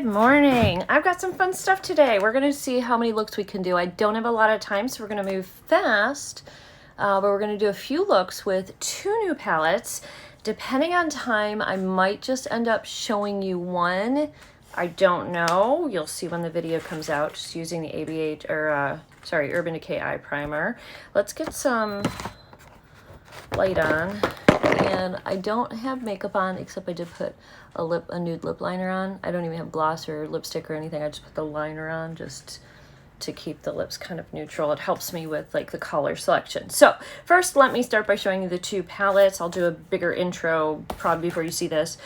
morning. I've got some fun stuff today. We're going to see how many looks we can do. I don't have a lot of time, so we're going to move fast. But we're going to do a few looks with 2 new palettes. Depending on time, I might just end up showing you one. I don't know. You'll see when the video comes out, just using the Urban Decay Eye Primer. Let's get some light on. And I don't have makeup on, except I did put a nude lip liner on. I don't even have gloss or lipstick or anything. I just put the liner on just to keep the lips kind of neutral. It helps me with like the color selection. So first, let me start by showing you the 2 palettes. I'll do a bigger intro probably before you see this.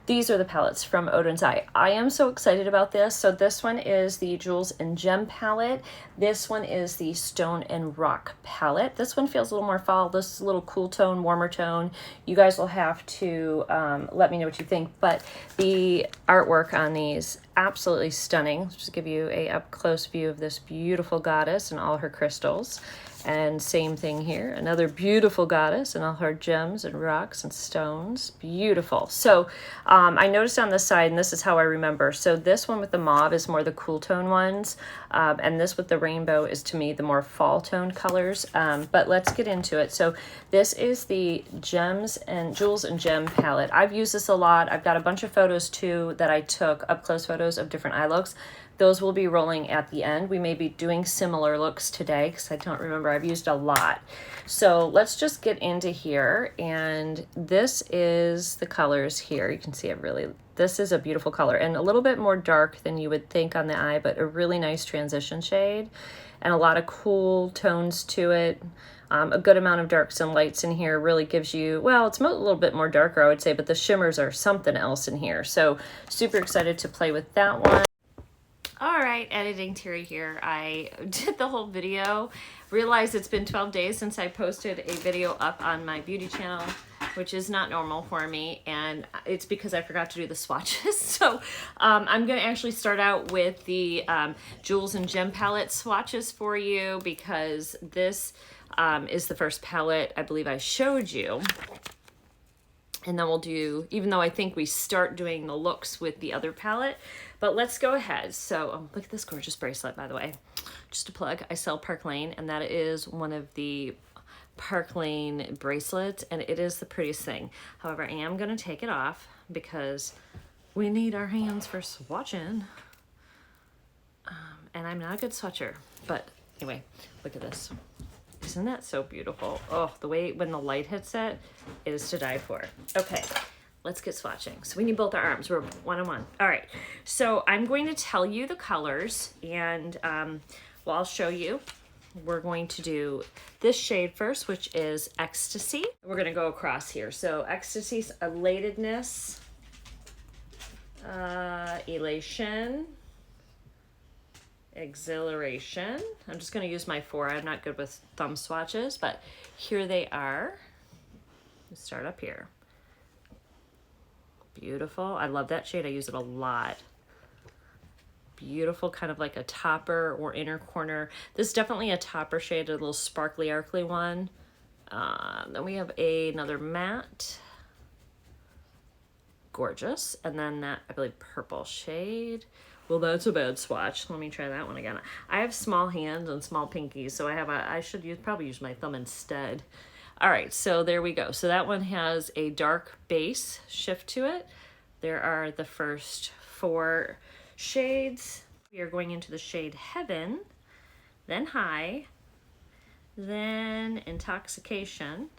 These are the palettes from Odenseye. I am so excited about this. So this one is the Jewels and Gem palette. This one is the Stone and Rock palette. This one feels a little more fall. This is a little cool tone, warmer tone. You guys will have to let me know what you think. But the artwork on these, absolutely stunning. Let's just give you a up-close view of this beautiful goddess and all her crystals. And same thing here, another beautiful goddess and all her gems and rocks and stones. Beautiful. So I noticed on this side, and this is how I remember, so this one with the mauve is more the cool tone ones, and this with the rainbow is to me the more fall tone colors. But let's get into it. So this is the Jewels and Gem palette. I've used this a lot. I've got a bunch of photos too that I took, up close photos of different eye looks. Those will be rolling at the end. We may be doing similar looks today because I don't remember. I've used a lot. So let's just get into here. And this is the colors here. You can see it really, this is a beautiful color and a little bit more dark than you would think on the eye, but a really nice transition shade and a lot of cool tones to it. A good amount of darks and lights in here really gives you, well, it's a little bit more darker, I would say, but the shimmers are something else in here. So super excited to play with that one. All right, editing Terry here. I did the whole video, realized it's been 12 days since I posted a video up on my beauty channel, which is not normal for me, and it's because I forgot to do the swatches. So I'm gonna actually start out with the Jewels and Gem palette swatches for you, because this is the first palette I believe I showed you. And then we'll do, even though I think we start doing the looks with the other palette, but let's go ahead. So look at this gorgeous bracelet, by the way. Just a plug, I sell Park Lane, and that is one of the Park Lane bracelets, and it is the prettiest thing. However, I am gonna take it off because we need our hands for swatching. And I'm not a good swatcher, but anyway, look at this. Isn't that so beautiful? Oh, the way when the light hits it, it is to die for. Okay, let's get swatching. So we need both our arms. We're one-on-one. All right, so I'm going to tell you the colors, and well, I'll show you. We're going to do this shade first, which is Ecstasy. We're gonna go across here. So Ecstasy's Elatedness, Elation, Exhilaration. I'm just going to use my 4. I'm not good with thumb swatches, but here they are. Let's start up here. Beautiful. I love that shade. I use it a lot. Beautiful, kind of like a topper or inner corner. This is definitely a topper shade, a little sparkly, arcly one. Then we have another matte. Gorgeous. And then that, I believe, purple shade. Well, that's a bad swatch. Let me try that one again. I have small hands and small pinkies, so I should probably use my thumb instead. All right, so there we go. So that one has a dark base shift to it. There are the first 4 shades. We are going into the shade Heaven, then High, then Intoxication,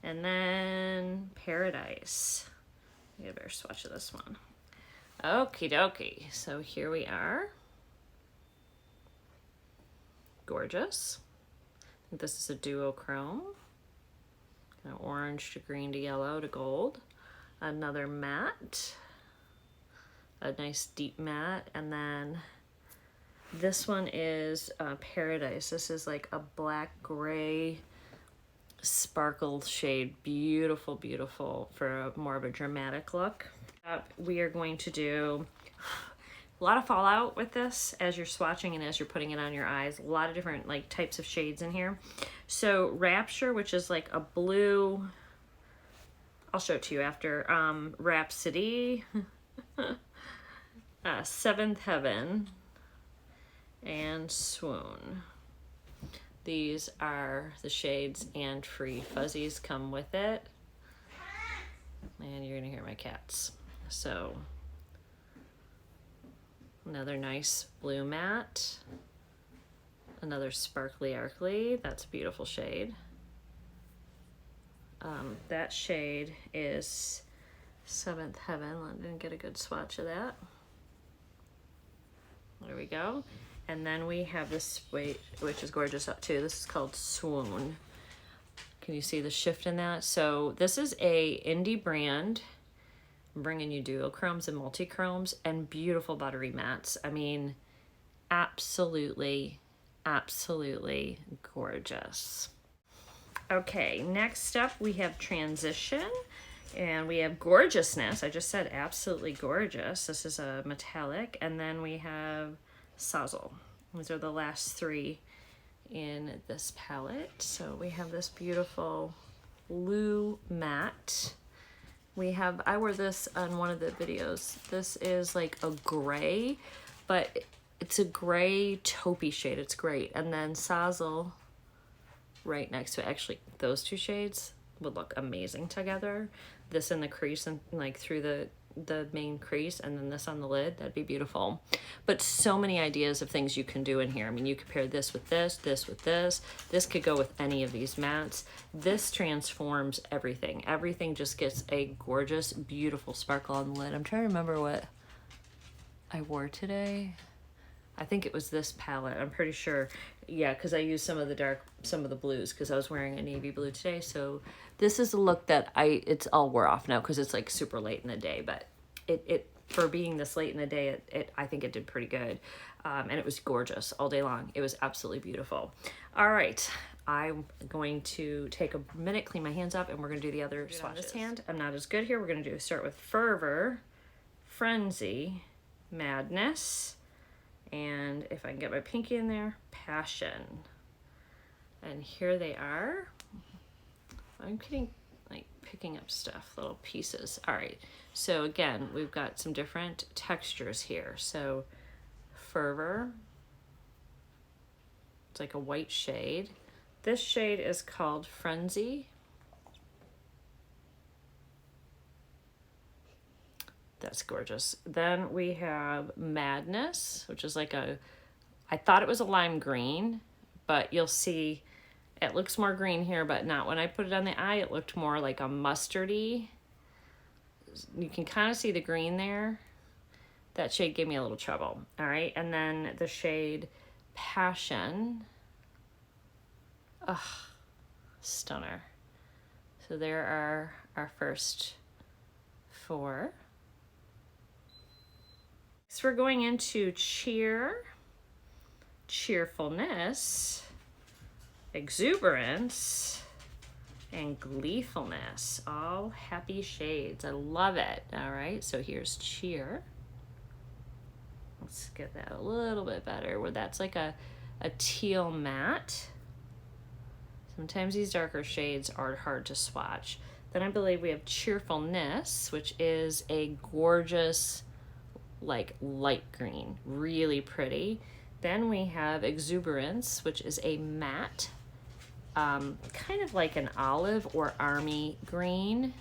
and then Paradise. I get a better swatch of this one. Okie dokie, so here we are. Gorgeous. I think this is a duochrome. Kind of orange to green to yellow to gold. Another matte. A nice deep matte. And then this one is Paradise. This is like a black gray sparkle shade. Beautiful, beautiful for more of a dramatic look. We are going to do a lot of fallout with this as you're swatching and as you're putting it on your eyes. A lot of different like types of shades in here. So Rapture, which is like a blue, I'll show it to you after. Rhapsody, Seventh Heaven and Swoon. These are the shades, and free fuzzies come with it. And you're gonna hear my cats. So, another nice blue matte. Another sparkly arcly, that's a beautiful shade. That shade is Seventh Heaven. I didn't get a good swatch of that. There we go. And then we have this, which is gorgeous too. This is called Swoon. Can you see the shift in that? So this is a indie brand. I'm bringing you duochromes and multichromes and beautiful buttery mattes. I mean, absolutely, absolutely gorgeous. Okay, next up we have Transition and we have Gorgeousness. I just said absolutely gorgeous. This is a metallic. And then we have Sazzle. These are the last three in this palette. So we have this beautiful blue matte. We have, I wore this on one of the videos. This is like a gray, but it's a gray taupey shade. It's great. And then Sazzle right next to it. Actually, those two shades would look amazing together. This in the crease and like through the main crease, and then this on the lid, that'd be beautiful. But so many ideas of things you can do in here. I mean, you could pair this with this, this with this. This could go with any of these mattes. This transforms everything. Everything just gets a gorgeous, beautiful sparkle on the lid. I'm trying to remember what I wore today. I think it was this palette. I'm pretty sure. Yeah, because I used some of the blues because I was wearing a navy blue today. So this is a look that it's all wore off now because it's like super late in the day. But it for being this late in the day, I think it did pretty good. And it was gorgeous all day long. It was absolutely beautiful. All right, I'm going to take a minute, clean my hands up, and we're going to do the other swatches. This hand, I'm not as good here. We're going to start with Fervor, Frenzy, Madness, and if I can get my pinky in there, Passion. And here they are. I'm getting like picking up stuff, little pieces. All right, so again, we've got some different textures here. So Fervor, it's like a white shade. This shade is called Frenzy. That's gorgeous. Then we have Madness, which is like I thought it was a lime green, but you'll see it looks more green here, but not when I put it on the eye. It looked more like a mustardy. You can kind of see the green there. That shade gave me a little trouble. All right, and then the shade Passion. Ugh, stunner. So there are our first four. So we're going into Cheer, Cheerfulness, Exuberance, and Gleefulness. All happy shades. I love it. All right, so here's Cheer. Let's get that a little bit better, where that's like a teal matte. Sometimes these darker shades are hard to swatch. Then I believe we have Cheerfulness, which is a gorgeous like light green, really pretty. Then we have Exuberance, which is a matte, kind of like an olive or army green.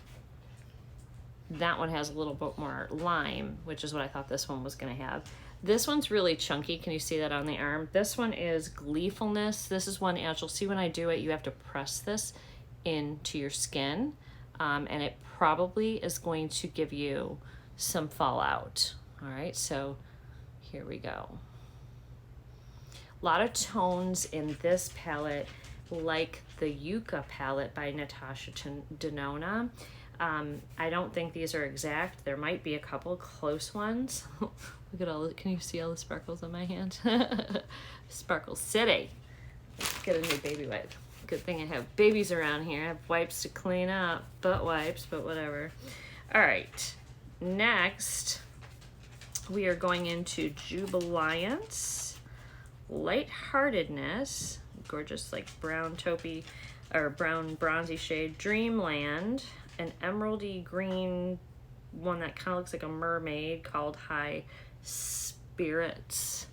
That one has a little bit more lime, which is what I thought this one was going to have. This one's really chunky. Can you see that on the arm? This one is Gleefulness. This is one, as you'll see when I do it, you have to press this into your skin, and it probably is going to give you some fallout. All right, so here we go. A lot of tones in this palette, like the Yucca palette by Natasha Denona. I don't think these are exact. There might be a couple close ones. Look at all, can you see all the sparkles on my hand? Sparkle City. Let's get a new baby wipe. Good thing I have babies around here. I have wipes to clean up, butt wipes, but whatever. All right, next we are going into Jubilance, Lightheartedness, gorgeous like brown taupey or brown bronzy shade, Dreamland, an emeraldy green one that kind of looks like a mermaid called High Spirits.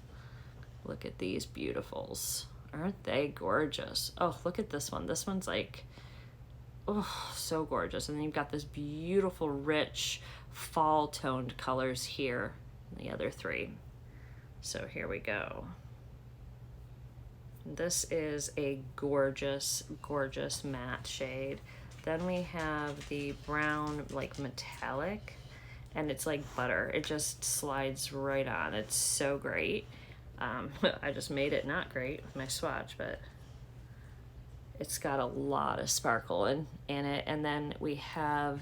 Look at these beautifuls. Aren't they gorgeous? Oh, look at this one. This one's like, oh, so gorgeous. And then you've got this beautiful, rich, fall toned colors here, and the other three. So here we go. This is a gorgeous, gorgeous matte shade. Then we have the brown, like metallic, and it's like butter. It just slides right on. It's so great. I just made it not great with my swatch, but it's got a lot of sparkle in it. And then we have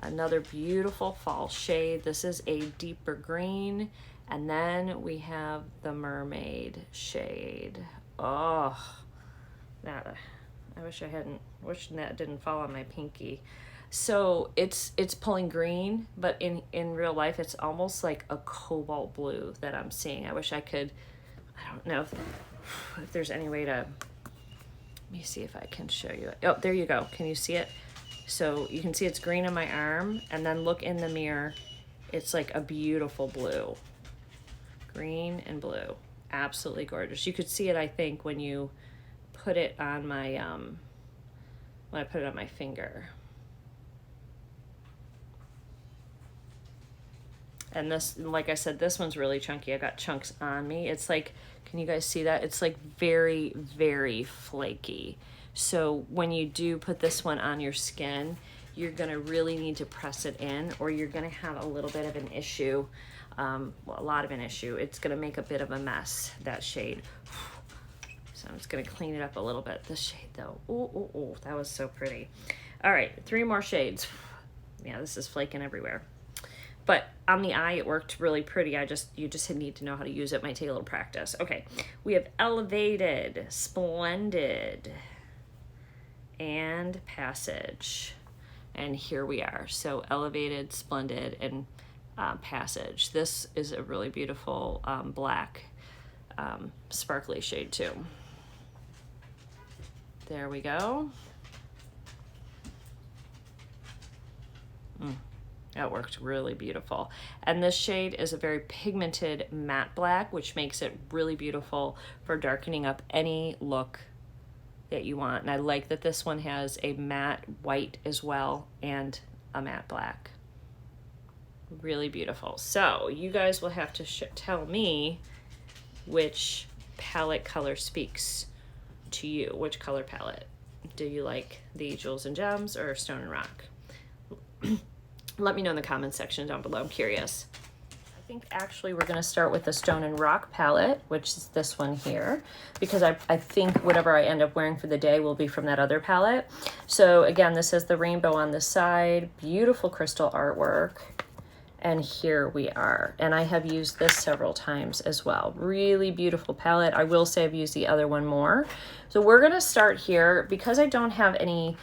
another beautiful fall shade. This is a deeper green. And then we have the mermaid shade. Oh, that I wish that didn't fall on my pinky. So it's pulling green, but in real life it's almost like a cobalt blue that I'm seeing. I wish I could, I don't know if there's any way to, let me see if I can show you. Oh, there you go. Can you see it? So you can see it's green on my arm, and then look in the mirror. It's like a beautiful blue. Green and blue. Absolutely gorgeous. You could see it, I think, when you put it on my, when I put it on my finger. And this, like I said, this one's really chunky. I got chunks on me. It's like, can you guys see that? It's like very, very flaky. So when you do put this one on your skin, you're gonna really need to press it in, or you're gonna have a little bit of an issue. Well, a lot of an issue. It's gonna make a bit of a mess, that shade. So I'm just gonna clean it up a little bit. This shade though, oh, that was so pretty. All right, 3 more shades. Yeah, this is flaking everywhere. But on the eye, it worked really pretty. You just need to know how to use it. Might take a little practice. Okay, we have Elevated, Splendid, and Passage. And here we are. So Elevated, Splendid, and Passage. This is a really beautiful black sparkly shade too. There we go. That worked really beautiful. And this shade is a very pigmented matte black, which makes it really beautiful for darkening up any look that you want. And I like that this one has a matte white as well and a matte black. Really beautiful. So you guys will have to tell me which palette color speaks to you. Which color palette? Do you like the Jewels and Gems or Stone and Rock? Let me know in the comments section down below. I'm curious. I think actually we're going to start with the Stone and Rock palette, which is this one here, because I think whatever I end up wearing for the day will be from that other palette. So again, this is the rainbow on the side, beautiful crystal artwork. And here we are. And I have used this several times as well. Really beautiful palette. I will say I've used the other one more. So we're gonna start here. Because I don't have any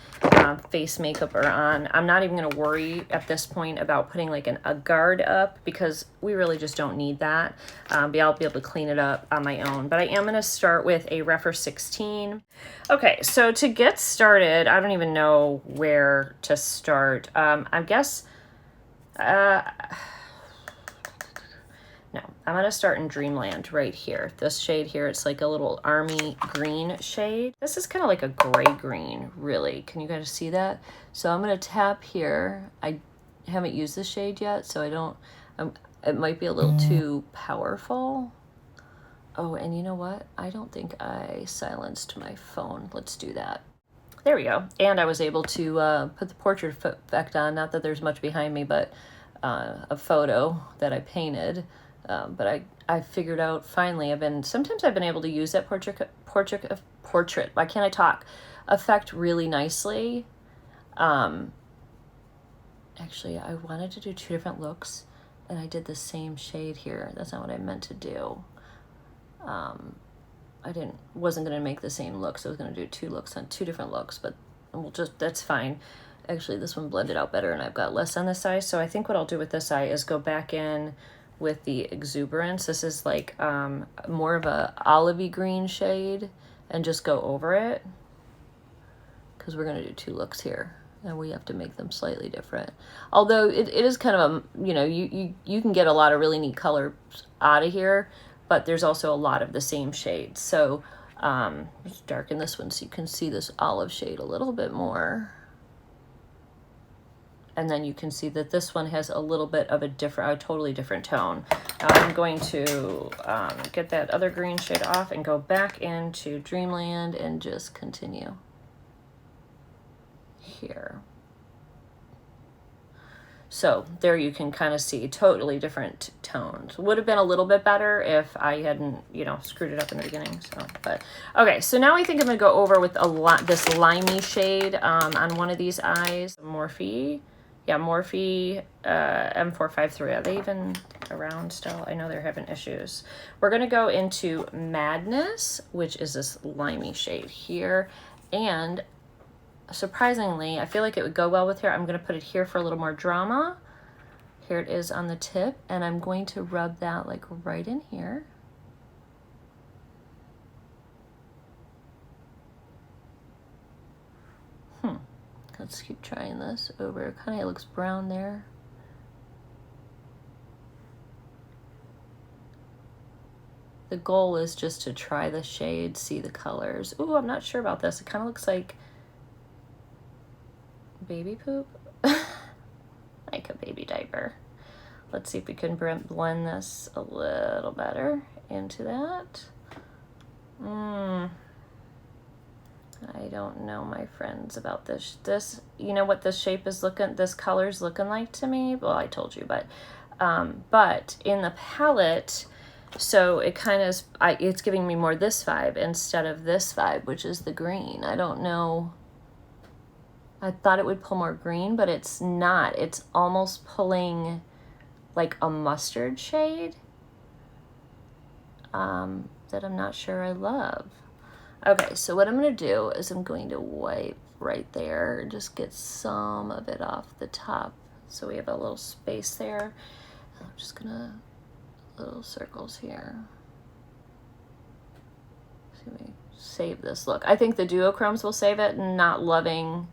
face makeup on, I'm not even gonna worry at this point about putting like a guard up, because we really just don't need that. But I'll be able to clean it up on my own. But I am gonna start with a Rephr 16. Okay, so to get started, I don't even know where to start. I guess, no, I'm gonna start in Dreamland right here. This shade here, it's like a little army green shade. This is kind of like a gray green, really. Can you guys see that? So I'm gonna tap here. I haven't used this shade yet, so I don't, it might be a little too powerful. Oh, and you know what? I don't think I silenced my phone. Let's do that. There we go. And I was able to put the portrait effect on. Not that there's much behind me, but a photo that I painted. But I figured out finally, sometimes I've been able to use that portrait, why can't I talk, effect really nicely. Actually, I wanted to do 2 different looks, and I did the same shade here. That's not what I meant to do. I wasn't gonna make the same look, so I was gonna do 2 looks on 2 different looks, but that's fine. Actually, this one blended out better and I've got less on this eye. So I think what I'll do with this eye is go back in with the Exuberance. This is like more of a olivey green shade, and just go over it, because we're gonna do 2 looks here. and we have to make them slightly different. Although it is kind of a, you know, you can get a lot of really neat colors out of here, but there's also a lot of the same shades. So let's darken this one so you can see this olive shade a little bit more. And then you can see that this one has a little bit of a totally different tone. Now I'm going to get that other green shade off and go back into Dreamland and just continue here. So there you can kind of see totally different tones. Would have been a little bit better if I hadn't, you know, screwed it up in the beginning. So, but okay. So now I think I'm gonna go over with this limey shade on one of these eyes. Morphe, yeah, Morphe M453. Are they even around still? I know they're having issues. We're gonna go into Madness, which is this limey shade here, and surprisingly, I feel like it would go well with here. I'm going to put it here for a little more drama. Here it is on the tip, and I'm going to rub that like right in here. Let's keep trying this over. It kind of looks brown there. The goal is just to try the shade, see the colors. Ooh, I'm not sure about this. It kind of looks like baby poop. Like a baby diaper. Let's see if we can blend this a little better into that. I don't know, my friends, about this. You know what this shape is looking, this color's looking like to me? Well, I told you, but in the palette, so it kind of, it's giving me more this vibe instead of this vibe, which is the green. I don't know. I thought it would pull more green, but it's not. It's almost pulling like a mustard shade that I'm not sure I love. Okay, so what I'm going to do is I'm going to wipe right there, just get some of it off the top. So we have a little space there. I'm just going to, little circles here. So let me save this look. I think the duochromes will save it, not loving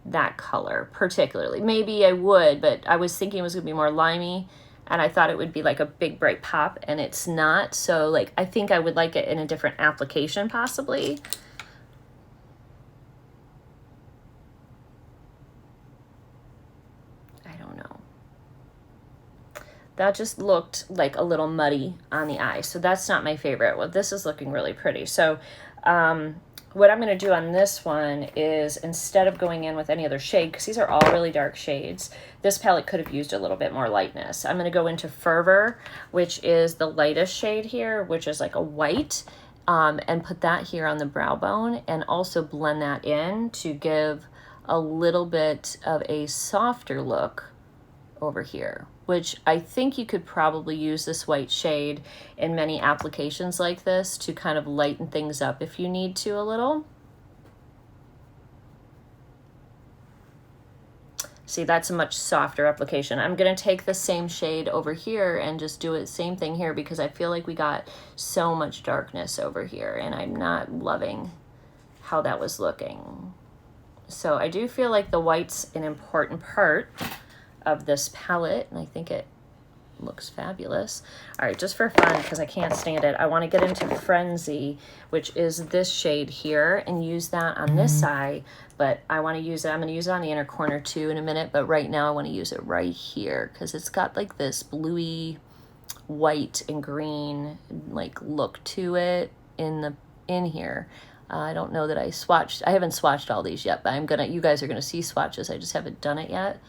that color particularly. Maybe I would, but I was thinking it was gonna be more limey, and I thought it would be like a big bright pop, and it's not. So like I think I would like it in a different application possibly. I don't know. That just looked like a little muddy on the eye, so that's not my favorite. Well, this is looking really pretty. So what I'm going to do on this one is, instead of going in with any other shade, because these are all really dark shades, this palette could have used a little bit more lightness. I'm going to go into Fervor, which is the lightest shade here, which is like a white, and put that here on the brow bone, and also blend that in to give a little bit of a softer look over here, which I think you could probably use this white shade in many applications like this to kind of lighten things up if you need to a little. See, that's a much softer application. I'm gonna take the same shade over here and just do it same thing here, because I feel like we got so much darkness over here and I'm not loving how that was looking. So I do feel like the white's an important part of this palette, and I think it looks fabulous. All right, just for fun, because I can't stand it, I want to get into Frenzy, which is this shade here, and use that on this eye, but I want to use it, I'm going to use it on the inner corner too in a minute, but right now I want to use it right here, because it's got like this bluey white and green like look to it in here. I don't know that I haven't swatched all these yet, but you guys are gonna see swatches, I just haven't done it yet.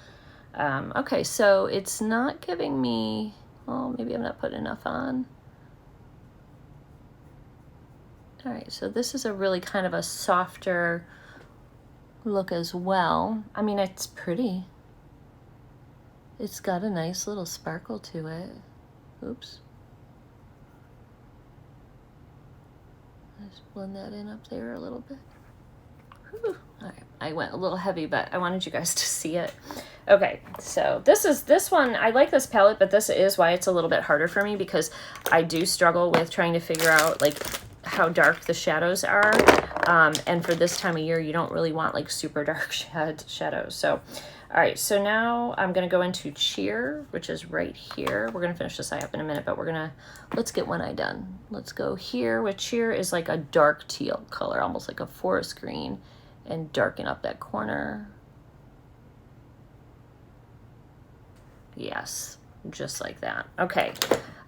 Okay, so it's not giving me, oh, maybe I'm not putting enough on. All right, so this is a really kind of a softer look as well. I mean, it's pretty. It's got a nice little sparkle to it. Oops. Let's blend that in up there a little bit. Whew. All right, I went a little heavy, but I wanted you guys to see it. Okay, so this one, I like this palette, but this is why it's a little bit harder for me, because I do struggle with trying to figure out like how dark the shadows are. And for this time of year, you don't really want like super dark shadows. So, all right, so now I'm gonna go into cheer, which is right here. We're gonna finish this eye up in a minute, but let's get one eye done. Let's go here with cheer is like a dark teal color, almost like a forest green, and darken up that corner. Yes, just like that. Okay,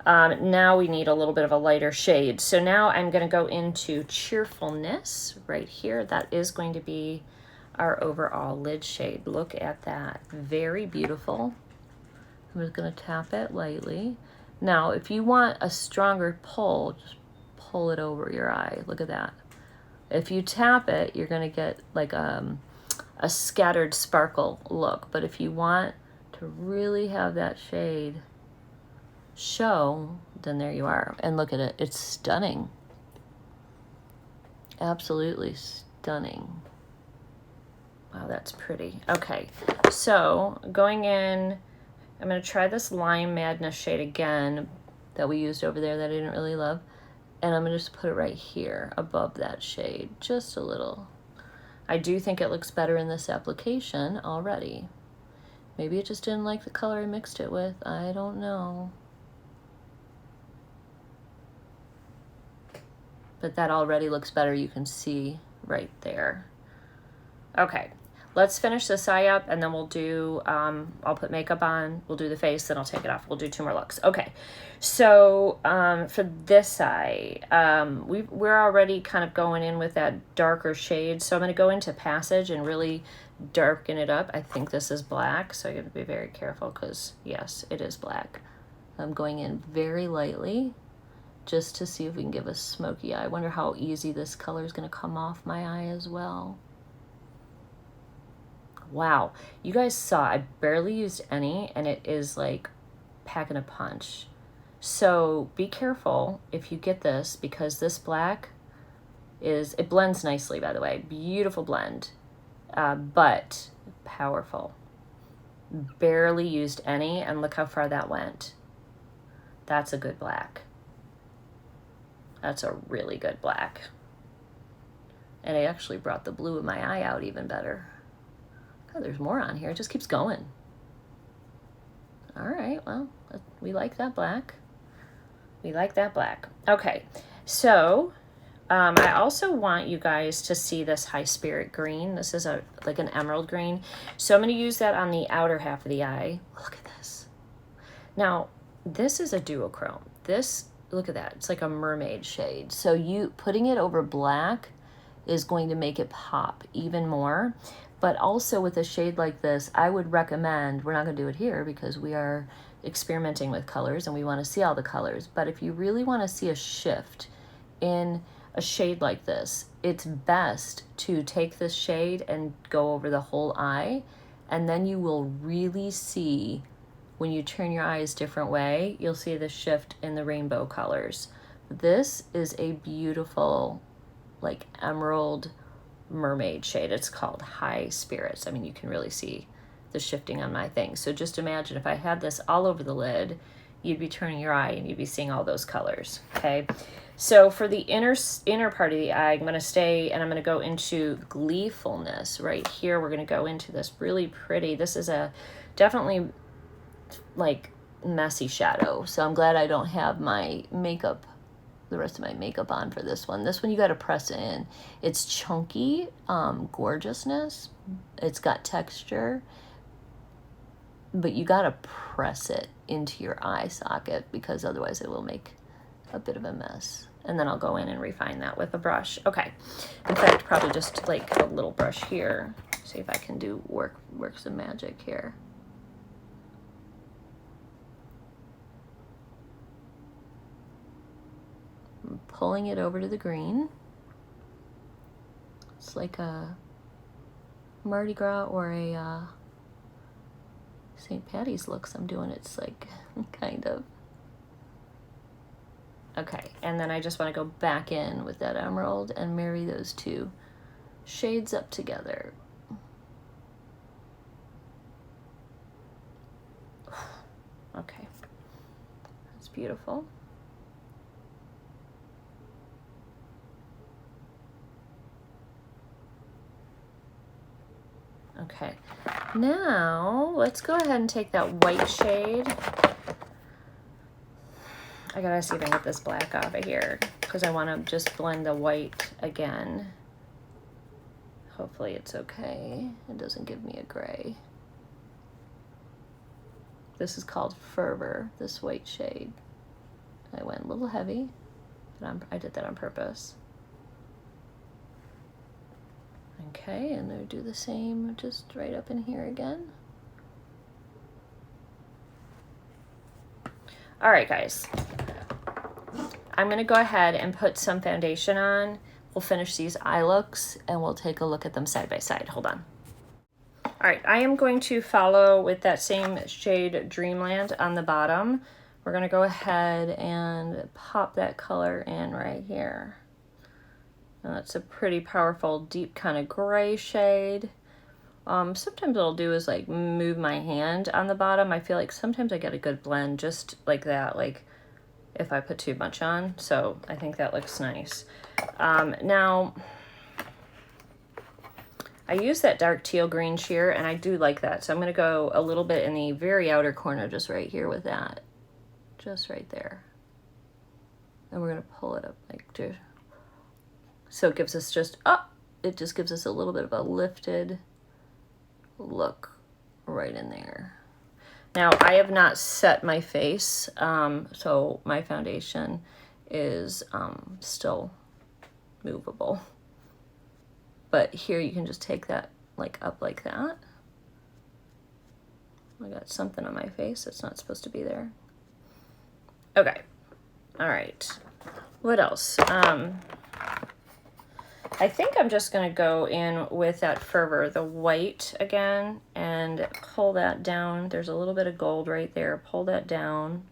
now we need a little bit of a lighter shade. So now I'm going to go into cheerfulness right here. That is going to be our overall lid shade. Look at that. Very beautiful. I'm just going to tap it lightly. Now, if you want a stronger pull, just pull it over your eye. Look at that. If you tap it, you're going to get like a scattered sparkle look. But if you want to really have that shade show, then there you are. And look at it. It's stunning. Absolutely stunning. Wow, that's pretty. Okay, so going in, I'm going to try this Lime Madness shade again that we used over there that I didn't really love. And I'm going to just put it right here above that shade, just a little. I do think it looks better in this application already. Maybe it just didn't like the color I mixed it with. I don't know. But that already looks better. You can see right there. Okay, let's finish this eye up and then we'll do, I'll put makeup on, we'll do the face, then I'll take it off. We'll do 2 more looks. Okay, so for this eye, we're already kind of going in with that darker shade. So I'm going to go into Passage and really darken it up. I think this is black, so you have to be very careful because yes, it is black. I'm going in very lightly just to see if we can give a smoky eye. I wonder how easy this color is going to come off my eye as well. Wow, you guys saw I barely used any and it is like packing a punch. So be careful if you get this, because this black it blends nicely, by the way. Beautiful blend, but powerful. Barely used any, and look how far that went. That's a good black. That's a really good black. And it actually brought the blue of my eye out even better. God, there's more on here. It just keeps going. All right, well, we like that black. We like that black. Okay, so I also want you guys to see this High Spirit green. This is like an emerald green. So I'm going to use that on the outer half of the eye. Look at this. Now, this is a duochrome. This, look at that. It's like a mermaid shade. So you putting it over black is going to make it pop even more. But also with a shade like this, I would recommend, we're not going to do it here because we are experimenting with colors and we want to see all the colors. But if you really want to see a shift in a shade like this, it's best to take this shade and go over the whole eye. And then you will really see, when you turn your eyes a different way, you'll see the shift in the rainbow colors. This is a beautiful, like emerald mermaid shade. It's called High Spirits. I mean, you can really see the shifting on my thing. So just imagine if I had this all over the lid, you'd be turning your eye and you'd be seeing all those colors. Okay. So for the inner part of the eye, I'm going to stay and I'm going to go into Gleefulness right here. We're going to go into this really pretty. This is a definitely like messy shadow. So I'm glad I don't have my makeup, the rest of my makeup on for this one. This one you got to press it in. It's chunky gorgeousness. It's got texture, but you got to press it into your eye socket because otherwise it will make a bit of a mess. And then I'll go in and refine that with a brush. Okay. In fact, probably just like a little brush here. See if I can do work some magic here. I'm pulling it over to the green. It's like a Mardi Gras or a St. Patty's looks I'm doing. It's like kind of. Okay, and then I just want to go back in with that emerald and marry those two shades up together. Okay, that's beautiful. Okay, now let's go ahead and take that white shade. I gotta see if I can get this black off of here because I want to just blend the white again. Hopefully it's okay. It doesn't give me a gray. This is called Fervor, this white shade. I went a little heavy, but I did that on purpose. Okay, and I do the same just right up in here again. All right, guys. I'm gonna go ahead and put some foundation on. We'll finish these eye looks and we'll take a look at them side by side. Hold on. All right, I am going to follow with that same shade Dreamland on the bottom. We're gonna go ahead and pop that color in right here. And that's a pretty powerful, deep kind of gray shade. Sometimes what I'll do is like move my hand on the bottom. I feel like sometimes I get a good blend just like that, like if I put too much on. So I think that looks nice. Now, I use that dark teal green sheer and I do like that. So I'm gonna go a little bit in the very outer corner, just right here with that. Just right there. And we're gonna pull it up like this. So it gives us just, it just gives us a little bit of a lifted look right in there. Now I have not set my face, so my foundation is still movable. But here you can just take that like up like that. I got something on my face that's not supposed to be there. Okay, all right, what else? I think I'm just gonna go in with that Fervor, the white again, and pull that down. There's a little bit of gold right there. Pull that down,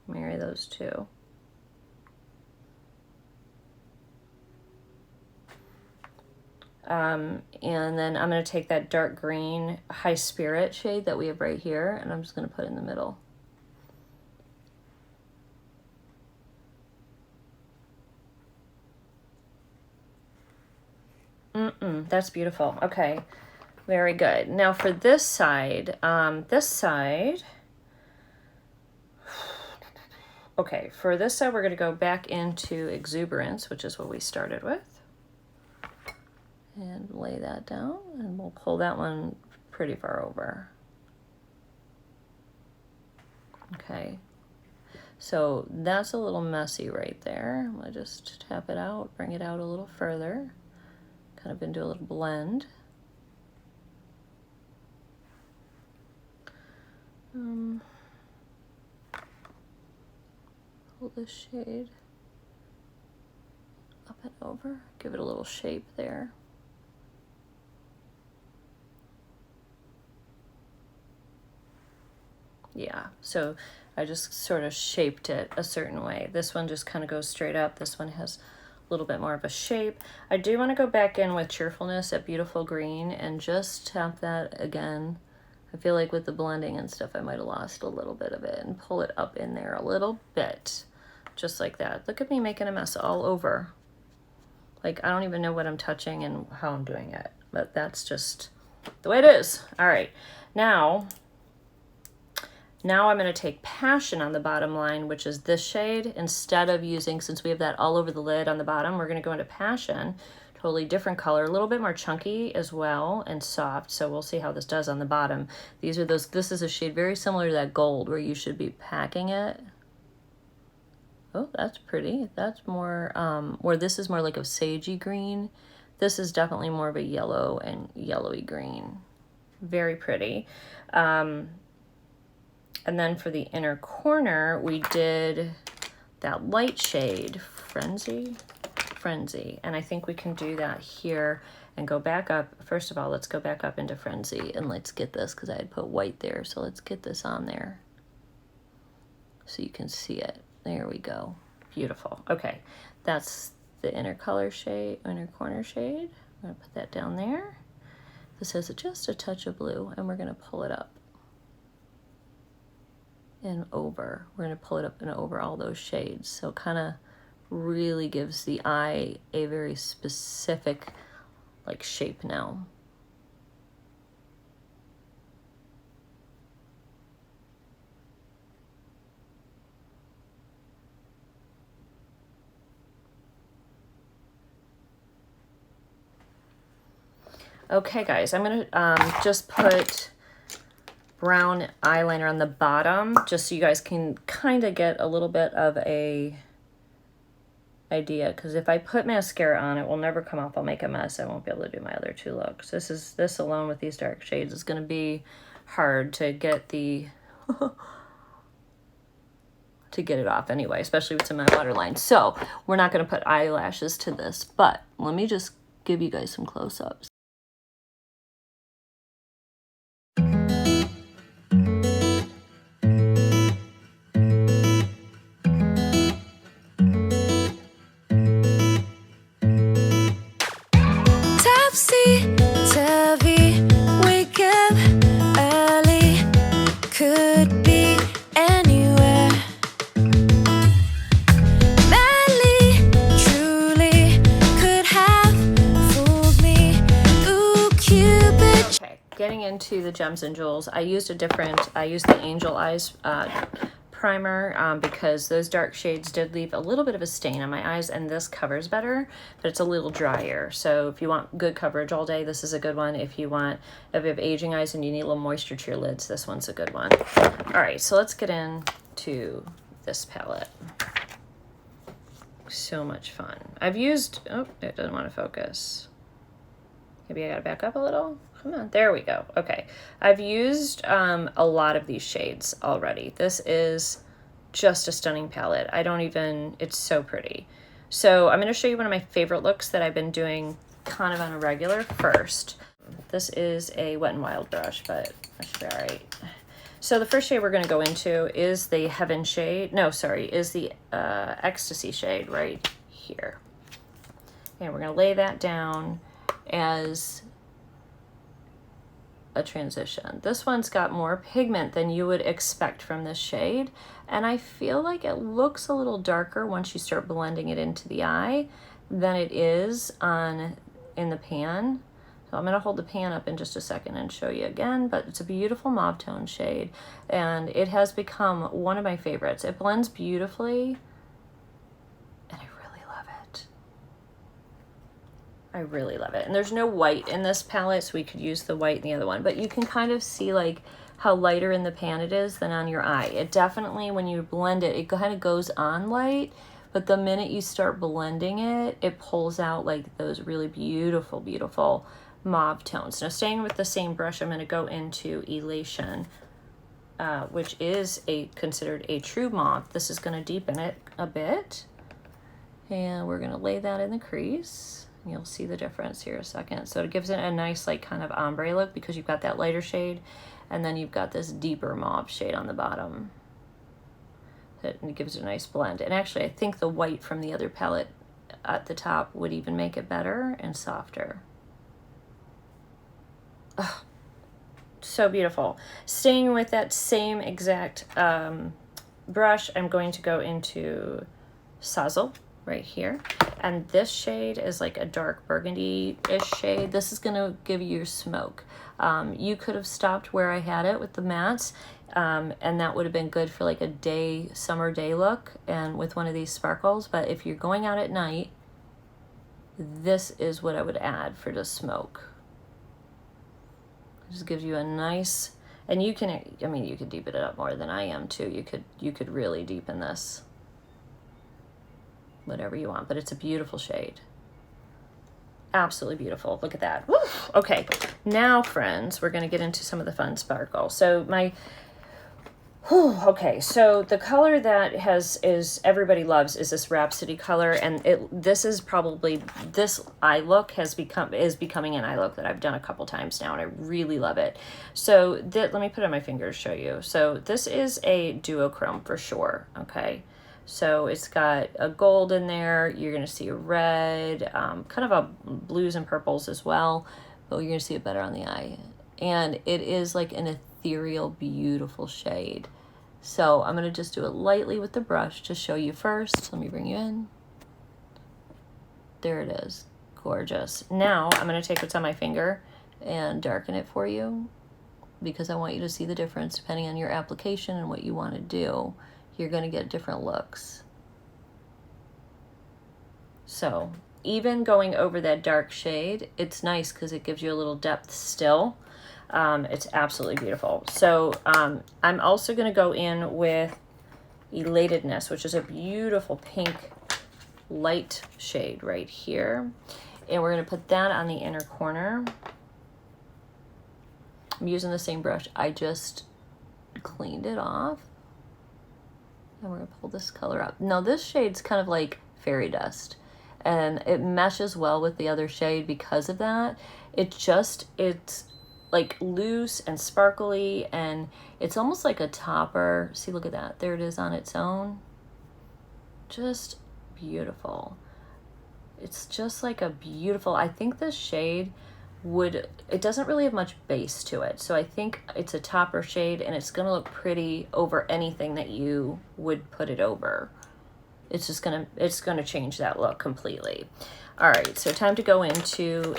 marry those two. And then I'm gonna take that dark green High Spirit shade that we have right here, and I'm just gonna put it in the middle. That's beautiful. Okay, very good. Now for this side, okay, for this side, we're going to go back into Exuberance, which is what we started with. And lay that down, and we'll pull that one pretty far over. Okay, so that's a little messy right there. I'll just tap it out, bring it out a little further. Kind of into a little blend. Pull this shade up and over, give it a little shape there. Yeah, so I just sort of shaped it a certain way. This one just kind of goes straight up. This one has a little bit more of a shape. I do want to go back in with Cheerfulness at Beautiful Green and just tap that again. I feel like with the blending and stuff, I might have lost a little bit of it, and pull it up in there a little bit, just like that. Look at me making a mess all over. Like, I don't even know what I'm touching and how I'm doing it, but that's just the way it is. All right, now I'm going to take Passion on the bottom line, which is this shade. Instead of using, since we have that all over the lid on the bottom, we're going to go into Passion, totally different color, a little bit more chunky as well and soft. So we'll see how this does on the bottom. These are those, this is a shade very similar to that gold where you should be packing it. Oh, that's pretty. That's more, where this is more like a sagey green. This is definitely more of a yellow and yellowy green. Very pretty. And then for the inner corner, we did that light shade, Frenzy. And I think we can do that here and go back up. First of all, let's go back up into Frenzy and let's get this, because I had put white there. So let's get this on there so you can see it. There we go. Beautiful. Okay, that's the inner color shade, inner corner shade. I'm gonna put that down there. This has just a touch of blue, and we're gonna pull it up and over. We're going to pull it up and over all those shades. So kind of really gives the eye a very specific like shape now. Okay, guys, I'm going to just put brown eyeliner on the bottom just so you guys can kind of get a little bit of a idea, because if I put mascara on, it will never come off. I'll make a mess. I won't be able to do my other two looks. This alone with these dark shades is going to be hard to get the to get it off anyway, especially if it's in my waterline. So we're not going to put eyelashes to this, but let me just give you guys some close-ups. Getting into the gems and jewels, I used the Angel Eyes primer because those dark shades did leave a little bit of a stain on my eyes, and this covers better, but it's a little drier. So if you want good coverage all day, this is a good one. If you have aging eyes and you need a little moisture to your lids, this one's a good one. All right, so let's get into this palette. So much fun. I've used, oh, it doesn't want to focus. Maybe I gotta back up a little. Come on, there we go. Okay, I've used a lot of these shades already. This is just a stunning palette. It's so pretty. So I'm gonna show you one of my favorite looks that I've been doing kind of on a regular first. This is a Wet n Wild brush, but that should be all right. So the first shade we're gonna go into is the Heaven shade. No, sorry, is the Ecstasy shade right here. And we're gonna lay that down as a transition. This one's got more pigment than you would expect from this shade, and I feel like it looks a little darker once you start blending it into the eye than it is in the pan. So I'm going to hold the pan up in just a second and show you again, but it's a beautiful mauve tone shade, and it has become one of my favorites. It blends beautifully, and I really love it. I really love it. And there's no white in this palette, so we could use the white in the other one, but you can kind of see like how lighter in the pan it is than on your eye. It definitely, when you blend it, it kind of goes on light, but the minute you start blending it, it pulls out like those really beautiful, beautiful mauve tones. Now, staying with the same brush, I'm going to go into Elation, which is considered a true mauve. This is going to deepen it a bit, and we're going to lay that in the crease. You'll see the difference here in a second. So it gives it a nice like kind of ombre look because you've got that lighter shade, and then you've got this deeper mauve shade on the bottom. It gives it a nice blend. And actually, I think the white from the other palette at the top would even make it better and softer. Oh, so beautiful. Staying with that same exact brush, I'm going to go into Sazzle right here. And this shade is like a dark burgundy-ish shade. This is gonna give you your smoke. You could have stopped where I had it with the mattes, and that would have been good for like a summer day look and with one of these sparkles. But if you're going out at night, this is what I would add for the smoke. It just gives you a nice, and you can, I mean, you could deepen it up more than I am too. You could really deepen this. Whatever you want, but it's a beautiful shade. Absolutely beautiful. Look at that. Woo! Okay, now friends, we're gonna get into some of the fun sparkle. So okay, so the color that everybody loves is this Rhapsody color, and this eye look is becoming an eye look that I've done a couple times now, and I really love it. So let me put it on my finger to show you. So this is a duochrome for sure, okay? So it's got a gold in there. You're going to see a red, kind of a blues and purples as well, but you're going to see it better on the eye. And it is like an ethereal, beautiful shade. So I'm going to just do it lightly with the brush to show you first. Let me bring you in. There it is. Gorgeous. Now I'm going to take what's on my finger and darken it for you, because I want you to see the difference depending on your application and what you want to do. You're going to get different looks. So even going over that dark shade, it's nice because it gives you a little depth still. It's absolutely beautiful. So I'm also going to go in with Elatedness, which is a beautiful pink light shade right here. And we're going to put that on the inner corner. I'm using the same brush. I just cleaned it off. And we're going to pull this color up. Now this shade's kind of like fairy dust. And it meshes well with the other shade because of that. It's like loose and sparkly, and it's almost like a topper. See, look at that. There it is on its own. Just beautiful. It's just like a beautiful, I think this shade it doesn't really have much base to it. So I think it's a topper shade, and it's gonna look pretty over anything that you would put it over. It's gonna change that look completely. All right, so time to go into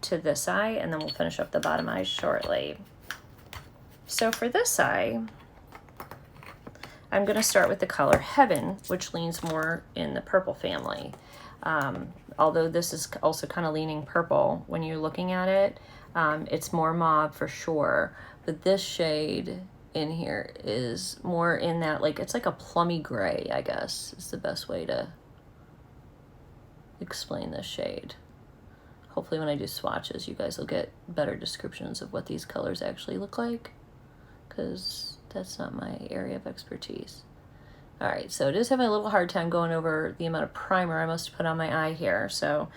to this eye, and then we'll finish up the bottom eye shortly. So for this eye, I'm going to start with the color Heaven, which leans more in the purple family. Although this is also kind of leaning purple when you're looking at it. It's more mauve for sure, but this shade in here is more in that, like, it's like a plummy gray, I guess is the best way to explain this shade. Hopefully when I do swatches, you guys will get better descriptions of what these colors actually look like, because that's not my area of expertise. All right, so it is having a little hard time going over the amount of primer I must put on my eye here, so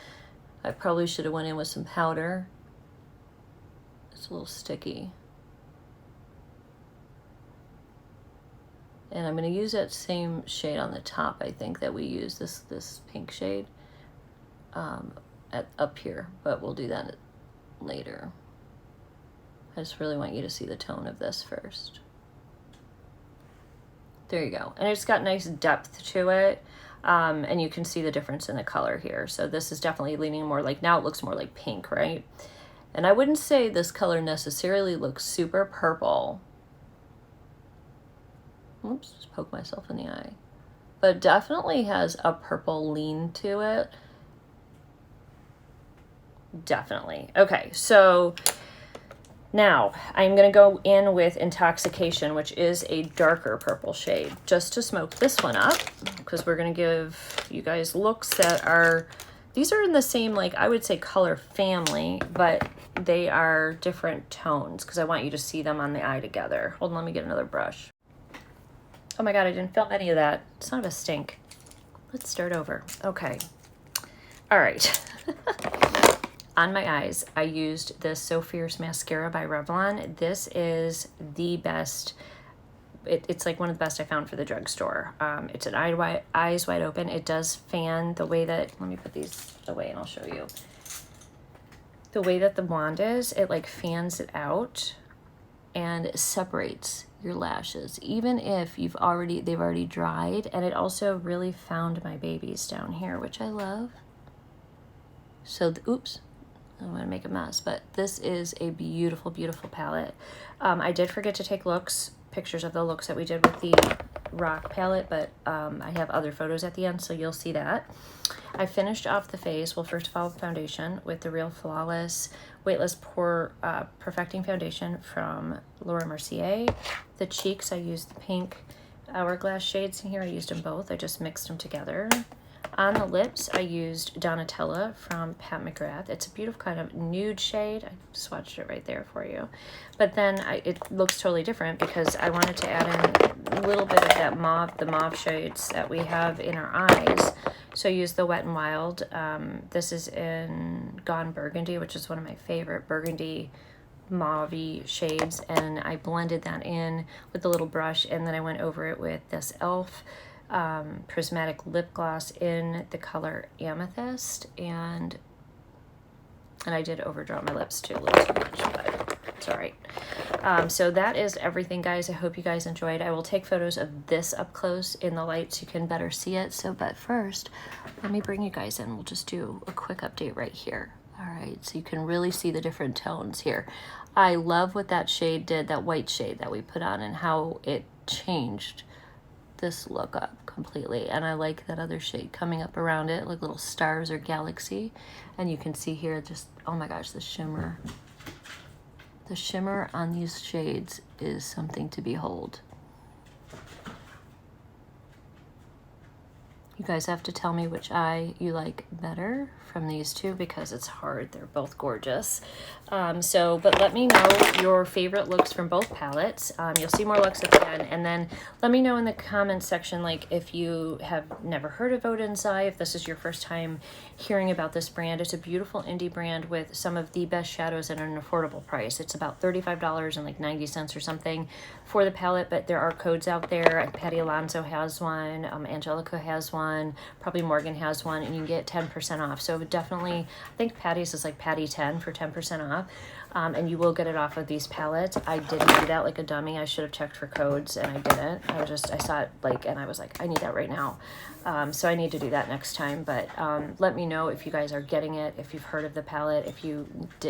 I probably should have went in with some powder. It's a little sticky. And I'm going to use that same shade on the top, I think, that we use, this pink shade. Up here, but we'll do that later. I just really want you to see the tone of this first. There you go. And it's got nice depth to it. And you can see the difference in the color here. So this is definitely leaning more like, now it looks more like pink, right? And I wouldn't say this color necessarily looks super purple. Oops, just poke myself in the eye. But it definitely has a purple lean to it. Definitely. Okay, so now I'm going to go in with Intoxication, which is a darker purple shade, just to smoke this one up, because we're going to give you guys looks that are, these are in the same, like, I would say color family, but they are different tones, because I want you to see them on the eye together. Hold on, let me get another brush. Oh my God, I didn't film any of that. Son of a stink. Let's start over. Okay. All right. On my eyes, I used this So Fierce mascara by Revlon. This is the best. It's like one of the best I found for the drugstore. It's an eyes wide open. It does fan the way that, let me put these away and I'll show you. The way that the wand is, it like fans it out and separates your lashes, even if they've already dried. And it also really found my babies down here, which I love. So, oops. I'm gonna make a mess, but this is a beautiful, beautiful palette. I did forget to take pictures of the looks that we did with the rock palette, but I have other photos at the end, so you'll see that. I finished off the face, well, first of all, foundation with the Real Flawless Weightless Pore Perfecting Foundation from Laura Mercier. The cheeks, I used the pink Hourglass shades in here. I used them both. I just mixed them together. On the lips, I used Donatella from Pat McGrath. It's a beautiful kind of nude shade. I swatched it right there for you. But then it looks totally different because I wanted to add in a little bit of that mauve, the mauve shades that we have in our eyes. So I used the Wet n Wild. This is in Gone Burgundy, which is one of my favorite burgundy mauve-y shades. And I blended that in with a little brush, and then I went over it with this e.l.f. Prismatic lip gloss in the color Amethyst, and I did overdraw my lips too a little too much, but it's all right. So that is everything, guys. I hope you guys enjoyed. I will take photos of this up close in the light so you can better see it. So, but first, let me bring you guys in. We'll just do a quick update right here. All right, so you can really see the different tones here. I love what that shade did, that white shade that we put on, and how it changed this look up completely. And I like that other shade coming up around it, like little stars or galaxy. And you can see here just, oh my gosh, the shimmer. The shimmer on these shades is something to behold. You guys have to tell me which eye you like better from these two because it's hard. They're both gorgeous. But let me know your favorite looks from both palettes. You'll see more looks at the end. And then let me know in the comments section, like if you have never heard of Odenseye, if this is your first time hearing about this brand. It's a beautiful indie brand with some of the best shadows at an affordable price. It's about $35 and like 90 cents or something for the palette, but there are codes out there. Patty Alonso has one, Angelica has one, probably Morgan has one, and you can get 10% off. So definitely, I think Patty's is like Patty 10 for 10% off. And you will get it off of these palettes. I didn't do that like a dummy. I should have checked for codes and I didn't. I saw it like, and I was like, I need that right now. So I need to do that next time. But let me know if you guys are getting it, if you've heard of the palette, if you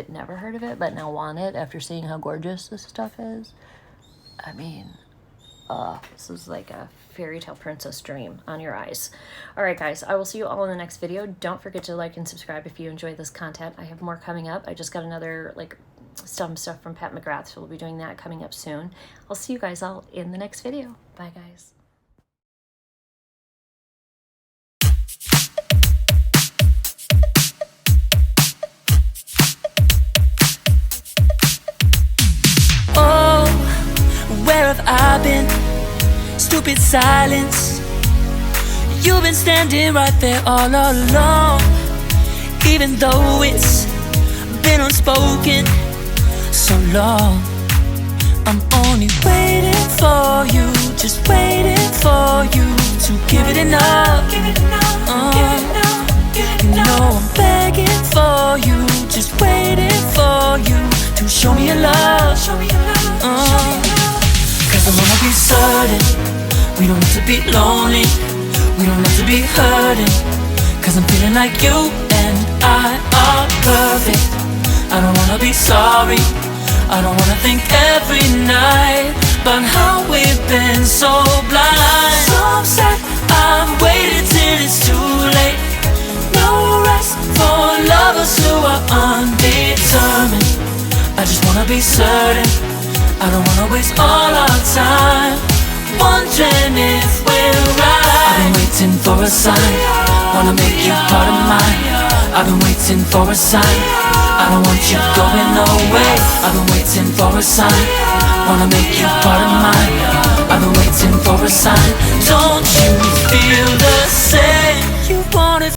never heard of it, but now want it after seeing how gorgeous this stuff is. I mean, this is like a fairy tale princess dream on your eyes. All right, guys, I will see you all in the next video. Don't forget to like and subscribe if you enjoy this content. I have more coming up. I just got another like some stuff from Pat McGrath, so we'll be doing that coming up soon. I'll see you guys all in the next video. Bye, guys. Oh, where have I been? Stupid silence. You've been standing right there all along, even though it's been unspoken so long. I'm only waiting for you, just waiting for you to give it enough. You know I'm begging for you, just waiting for you to show me your love. Cause I wanna be certain we don't have to be lonely, we don't have to be hurting. Cause I'm feeling like you and I are perfect. I don't wanna be sorry, I don't wanna think every night about how we've been so blind. So upset, I've waited till it's too late. No rest for lovers who are undetermined. I just wanna be certain, I don't wanna waste all our time wondering if we're right. I've been waiting for a sign, wanna make you part of mine. I've been waiting for a sign, I don't want you going away. I've been waiting for a sign, wanna make you part of mine. I've been waiting for a sign. Don't you feel the same?